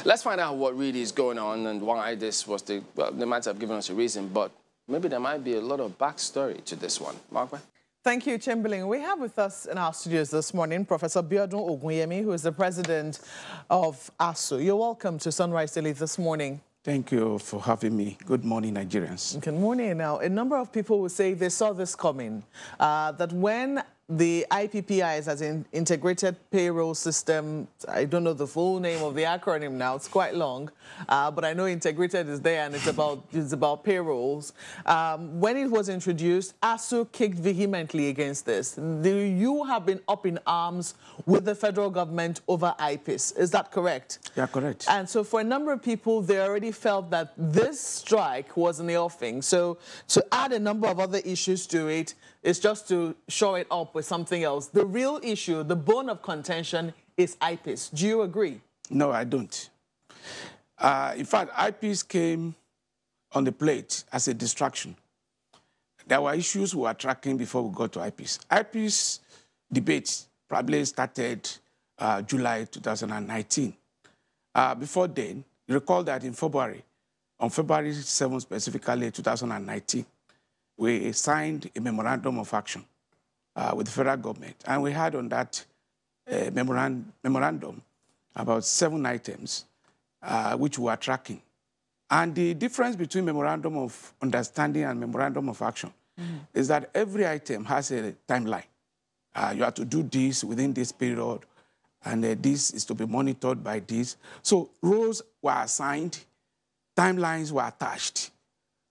Let's find out what really is going on and why this was the... Well, they might have given us a reason, but maybe there might be a lot of backstory to this one. Margaret? Thank you, Chamberlain. We have with us in our studios this morning Professor Biodun Ogunyemi, who is the president of ASUU. You're welcome to Sunrise Daily this morning. Thank you for having me. Good morning, Nigerians. Good morning. Now, a number of people will say they saw this coming, that when the IPPIS has an integrated payroll system, I don't know the full name of the acronym now, it's quite long, but I know integrated is there and it's about payrolls. When it was introduced, ASUU kicked vehemently against this. You have been up in arms with the federal government over IPPIS. Is that correct? Yeah, correct. And so for a number of people, they already felt that this strike was in the offing. So to add a number of other issues to it, it's just to show it up with something else. The real issue, the bone of contention, is IPPIS. Do you agree? No, I don't. In fact, IPPIS came on the plate as a distraction. There were issues we were tracking before we got to IPPIS. IPPIS debate probably started July 2019. Before then, you recall that in February, on February 7 specifically, 2019, we signed a memorandum of action with the federal government. And we had on that memorandum about 7 items which we were tracking. And the difference between memorandum of understanding and memorandum of action is that every item has a timeline. You have to do this within this period, and this is to be monitored by this. So roles were assigned, timelines were attached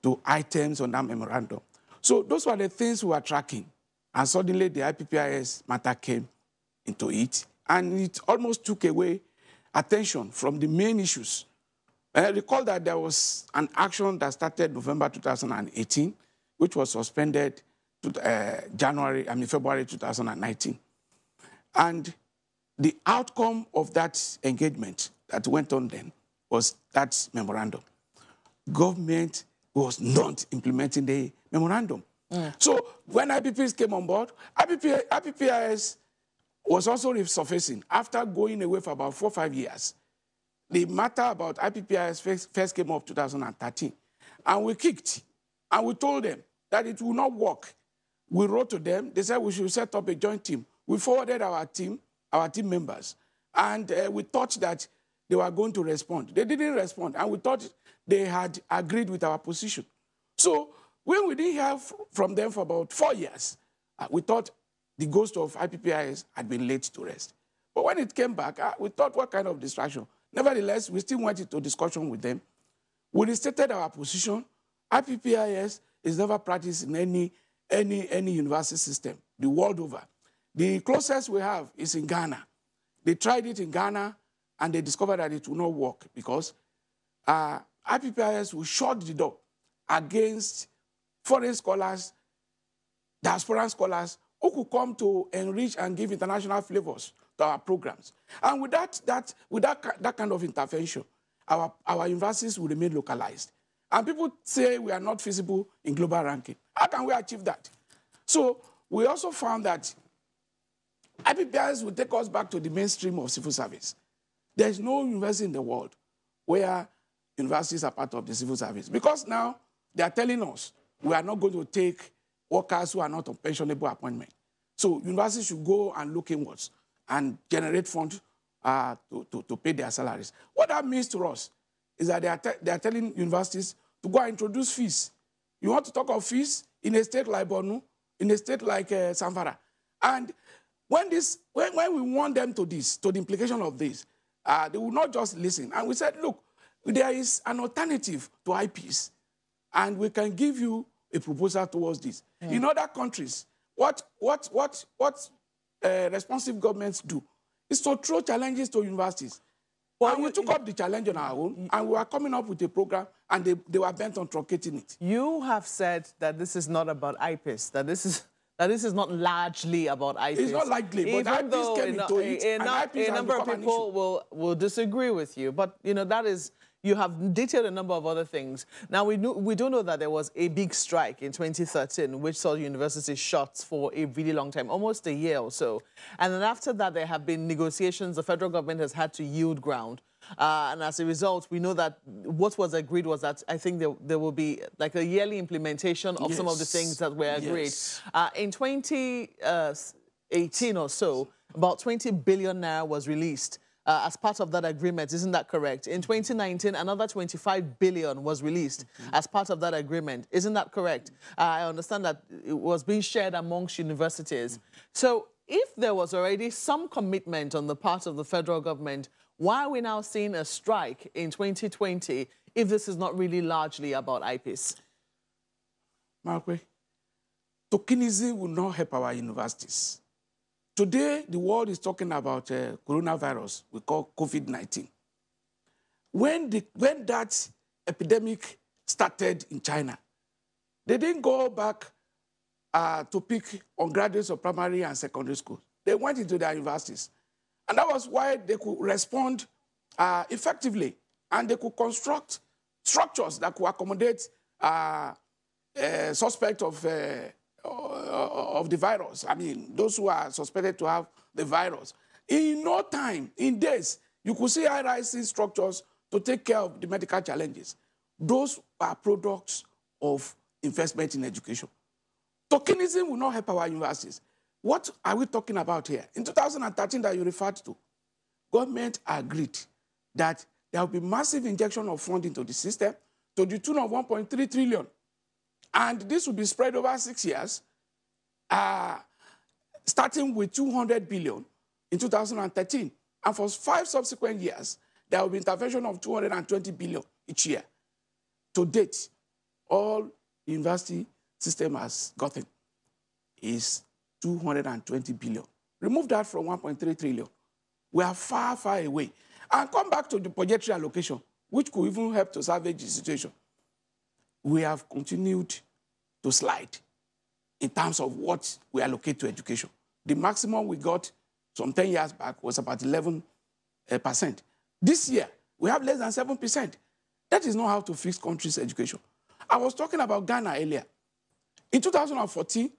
to items on that memorandum. So those were the things we were tracking. And suddenly the IPPIS matter came into it, and it almost took away attention from the main issues. I recall that there was an action that started November 2018, which was suspended to February 2019. And the outcome of that engagement that went on then was that memorandum. Government was not implementing the memorandum. So when IPPIS came on board, IPPIS was also resurfacing after going away for about 4 or 5 years. The matter about IPPIS first came up 2013. And we kicked, and we told them that it will not work. We wrote to them. They said we should set up a joint team. We forwarded our team members, and we thought that they were going to respond. They didn't respond, and we thought they had agreed with our position. So when we didn't hear from them for about 4 years, we thought the ghost of IPPIS had been laid to rest. But when it came back, we thought, what kind of distraction? Nevertheless, we still went into discussion with them. We restated our position. IPPIS is never practiced in any university system, the world over. The closest we have is in Ghana. They tried it in Ghana, and they discovered that it will not work because IPPIS will shut the door against foreign scholars, diaspora scholars, who could come to enrich and give international flavors to our programs. And with that kind of intervention, our universities will remain localized. And people say we are not feasible in global ranking. How can we achieve that? So we also found that IPPIS will take us back to the mainstream of civil service. There is no university in the world where universities are part of the civil service. Because now they are telling us we are not going to take workers who are not on pensionable appointment. So universities should go and look inwards and generate funds to pay their salaries. What that means to us is that they are telling universities to go and introduce fees. You want to talk of fees in a state like Borno, in a state like Zamfara. And when we want them to the implication of this, they will not just listen. And we said, look, there is an alternative to IPPIS, and we can give you a proposal towards this. In other countries, what responsive governments do is to throw challenges to universities. Well, and we took up the challenge on our own, and we are coming up with a program, and they were bent on truncating it. You have said that this is not about IPPIS, that this is not largely about IPPIS. It's not likely, but IPPIS came into it, and IPPIS a number of people will disagree with you, but that is You have detailed a number of other things. Now, we do know that there was a big strike in 2013, which saw universities shut for a really long time, almost a year or so. And then after that, there have been negotiations. The federal government has had to yield ground. And as a result, we know that what was agreed was that I think there will be like a yearly implementation of some of the things that were agreed. In 2018 or so, about 20 billion naira was released as part of that agreement. Isn't that correct? In 2019, another 25 billion was released as part of that agreement. Isn't that correct? I understand that it was being shared amongst universities. So if there was already some commitment on the part of the federal government, why are we now seeing a strike in 2020 if this is not really largely about IPPIS? Markwe, tokenism will not help our universities. Today, the world is talking about coronavirus, we call COVID-19. When that epidemic started in China, they didn't go back to pick on graduates of primary and secondary school. They went into their universities. And that was why they could respond effectively, and they could construct structures that could accommodate suspects of the virus. I mean, those who are suspected to have the virus. In no time, in days, you could see high-rising structures to take care of the medical challenges. Those are products of investment in education. Tokenism will not help our universities. What are we talking about here? In 2013 that you referred to, government agreed that there will be massive injection of funding to the system to the tune of 1.3 trillion. And this will be spread over 6 years, starting with 200 billion in 2013. And for 5 subsequent years, there will be intervention of 220 billion each year. To date, all the university system has gotten is 220 billion. Remove that from 1.3 trillion. We are far, far away. And come back to the budgetary allocation, which could even help to salvage the situation. We have continued to slide in terms of what we allocate to education. The maximum we got some 10 years back was about 11%. This year, we have less than 7%. That is not how to fix countries' education. I was talking about Ghana earlier. In 2014,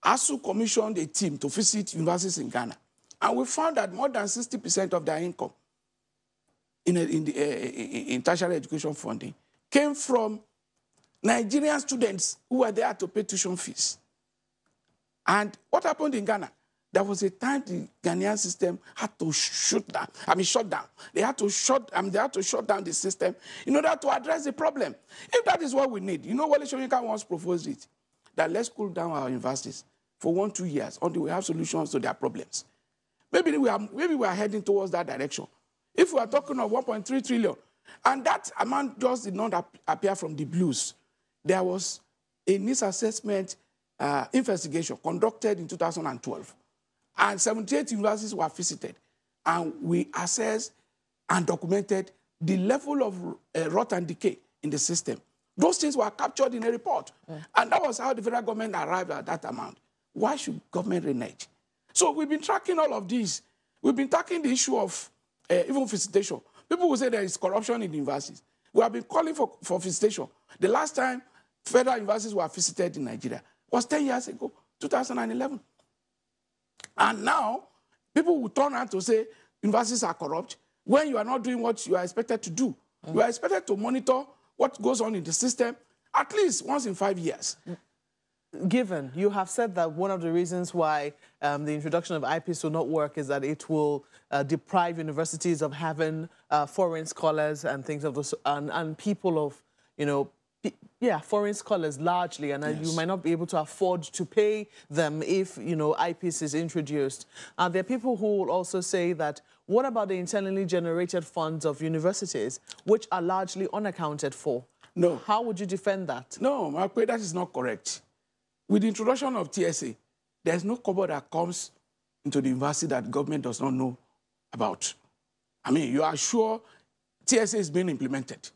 ASUU commissioned a team to visit universities in Ghana. And we found that more than 60% of their income in tertiary education funding came from Nigerian students who were there to pay tuition fees. And what happened in Ghana? There was a time the Ghanaian system had to shut down. They had to shut down the system in order to address the problem. If that is what we need, you know what Shoyinka once proposed it, that let's cool down our universities for 1-2 years until we have solutions to their problems. Maybe we are heading towards that direction. If we are talking of 1.3 trillion, and that amount just did not appear from the blues, there was a needs assessment investigation conducted in 2012. And 78 universities were visited. And we assessed and documented the level of rot and decay in the system. Those things were captured in a report. And that was how the federal government arrived at that amount. Why should government renege? So we've been tracking all of these. We've been tracking the issue of even visitation. People will say there is corruption in the universities. We have been calling for visitation. The last time federal universities were visited in Nigeria was 10 years ago, 2011. And now, people will turn around to say universities are corrupt when you are not doing what you are expected to do. You are expected to monitor what goes on in the system at least once in 5 years. Given, you have said that one of the reasons why the introduction of IPPIS will not work is that it will deprive universities of having foreign scholars and things of those, and people of, you know, foreign scholars largely, and you might not be able to afford to pay them if, you know, IPPIS is introduced. There are people who will also say that, what about the internally generated funds of universities, which are largely unaccounted for? No. How would you defend that? No, Markwe, that is not correct. With the introduction of TSA, there's no cover that comes into the university that the government does not know about. I mean, you are sure TSA is being implemented.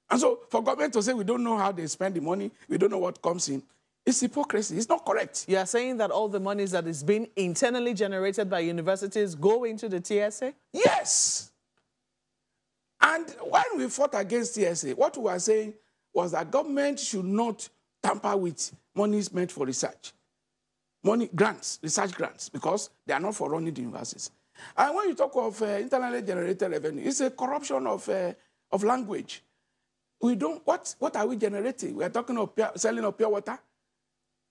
And so for government to say we don't know how they spend the money, we don't know what comes in, it's hypocrisy. It's not correct. You are saying that all the monies that is being internally generated by universities go into the TSA? Yes. And when we fought against TSA, what we were saying was that government should not tamper with monies meant for research. Money grants, research grants, because they are not for running the universities. And when you talk of internally generated revenue, it's a corruption of language. We don't, what are we generating? We are talking of selling of pure water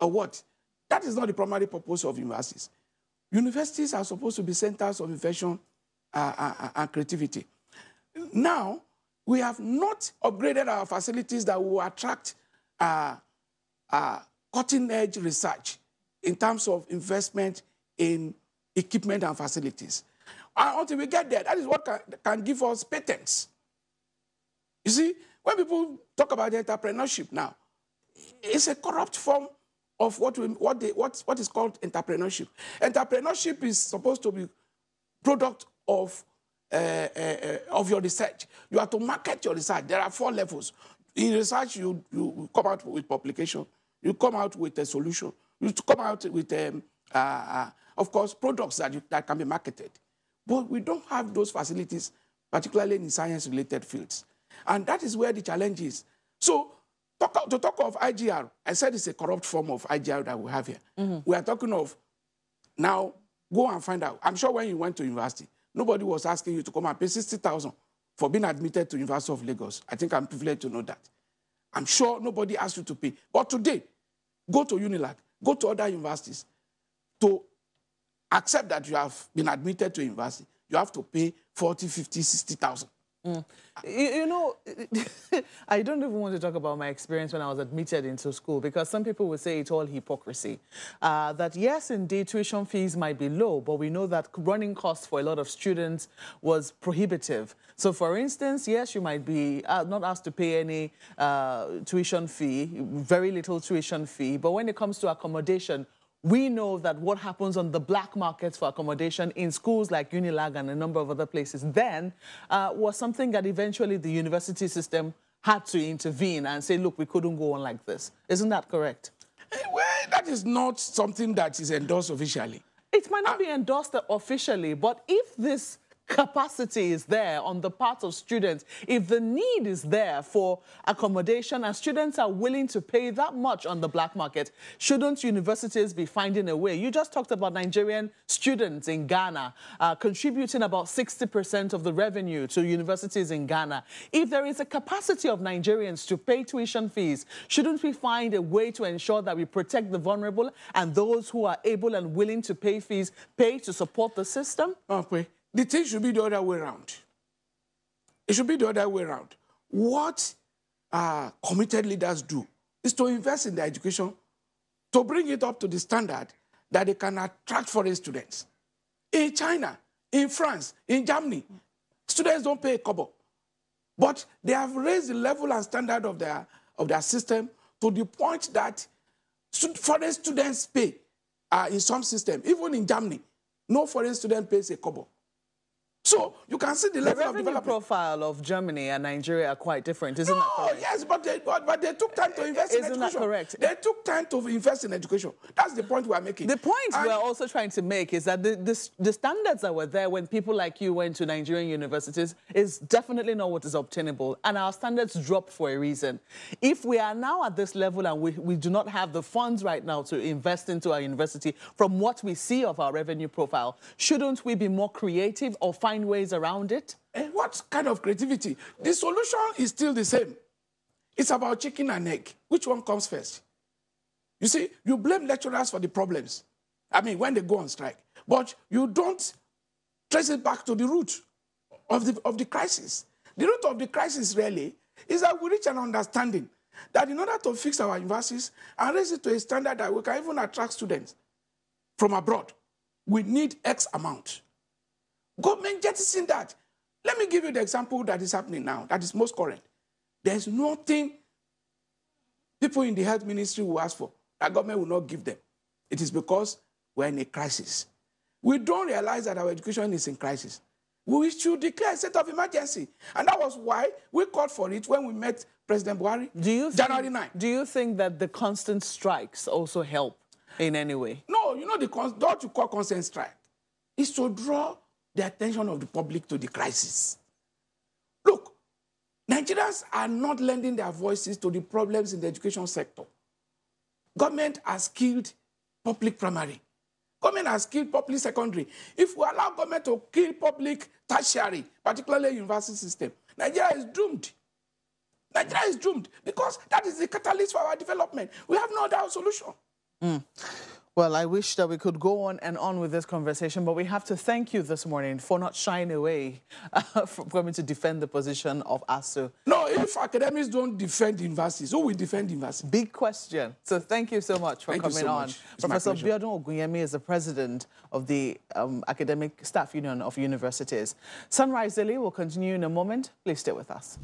or what? That is not the primary purpose of universities. Universities are supposed to be centers of invention and creativity. Now, we have not upgraded our facilities that will attract cutting-edge research in terms of investment in equipment and facilities. And until we get there, that is what can give us patents. You see, when people talk about entrepreneurship now, it's a corrupt form of what is called entrepreneurship. Entrepreneurship is supposed to be product of your research. You have to market your research. There are 4 levels. In research, you come out with publication. You come out with a solution. You come out with, of course, products that can be marketed. But we don't have those facilities, particularly in science-related fields. And that is where the challenge is. So, to talk of IGR, I said it's a corrupt form of IGR that we have here. We are talking of, now, go and find out. I'm sure when you went to university, nobody was asking you to come and pay 60,000 for being admitted to University of Lagos. I think I'm privileged to know that. I'm sure nobody asked you to pay. But today, go to UNILAG, go to other universities. To accept that you have been admitted to a university, you have to pay 40, 50, 60,000. You know, I don't even want to talk about my experience when I was admitted into school, because some people would say it's all hypocrisy. That yes, indeed, tuition fees might be low, but we know that running costs for a lot of students was prohibitive. So, for instance, yes, you might be not asked to pay any tuition fee, very little tuition fee, but when it comes to accommodation, we know that what happens on the black markets for accommodation in schools like UNILAG and a number of other places then was something that eventually the university system had to intervene and say, look, we couldn't go on like this. Isn't that correct? Well, that is not something that is endorsed officially. It might not be endorsed officially, but if this capacity is there on the part of students, if the need is there for accommodation and students are willing to pay that much on the black market, shouldn't universities be finding a way? You just talked about Nigerian students in Ghana contributing about 60% of the revenue to universities in Ghana. If there is a capacity of Nigerians to pay tuition fees, shouldn't we find a way to ensure that we protect the vulnerable and those who are able and willing to pay fees pay to support the system? Okay. The thing should be the other way around. It should be the other way around. What committed leaders do is to invest in their education, to bring it up to the standard that they can attract foreign students. In China, in France, in Germany, students don't pay a kobo. But they have raised the level and standard of their system to the point that foreign students pay in some systems. Even in Germany, no foreign student pays a kobo. So you can see the level of development. The profile of Germany and Nigeria are quite different, isn't that correct? Yes, but they took time to invest in education. Isn't that correct? They took time to invest in education. That's the point we are making. The point we're also trying to make is that the standards that were there when people like you went to Nigerian universities is definitely not what is obtainable, and our standards dropped for a reason. If we are now at this level and we do not have the funds right now to invest into our university from what we see of our revenue profile, shouldn't we be more creative or find ways around it? And what kind of creativity? The solution is still the same. It's about chicken and egg. Which one comes first? You see, you blame lecturers for the problems. I mean, when they go on strike. But you don't trace it back to the root of the crisis. The root of the crisis, really, is that we reach an understanding that in order to fix our universities and raise it to a standard that we can even attract students from abroad, we need X amount. Government jettisoning that. Let me give you the example that is happening now, that is most current. There's nothing people in the health ministry will ask for that government will not give them. It is because we're in a crisis. We don't realize that our education is in crisis. We should declare a state of emergency. And that was why we called for it when we met President Buhari, January 9. Do you think that the constant strikes also help in any way? No, you know, what you call constant strike is to draw the attention of the public to the crisis. Look, Nigerians are not lending their voices to the problems in the education sector. Government has killed public primary. Government has killed public secondary. If we allow government to kill public tertiary, particularly university system, Nigeria is doomed. Nigeria is doomed because that is the catalyst for our development. We have no other solution. Well, I wish that we could go on and on with this conversation, but we have to thank you this morning for not shying away from coming to defend the position of ASUU. No, if academics don't defend universities, who will defend universities? Big question. So thank you so much for coming on. Professor Biodun Ogunyemi is the president of the Academic Staff Union of Universities. Sunrise Daily will continue in a moment. Please stay with us.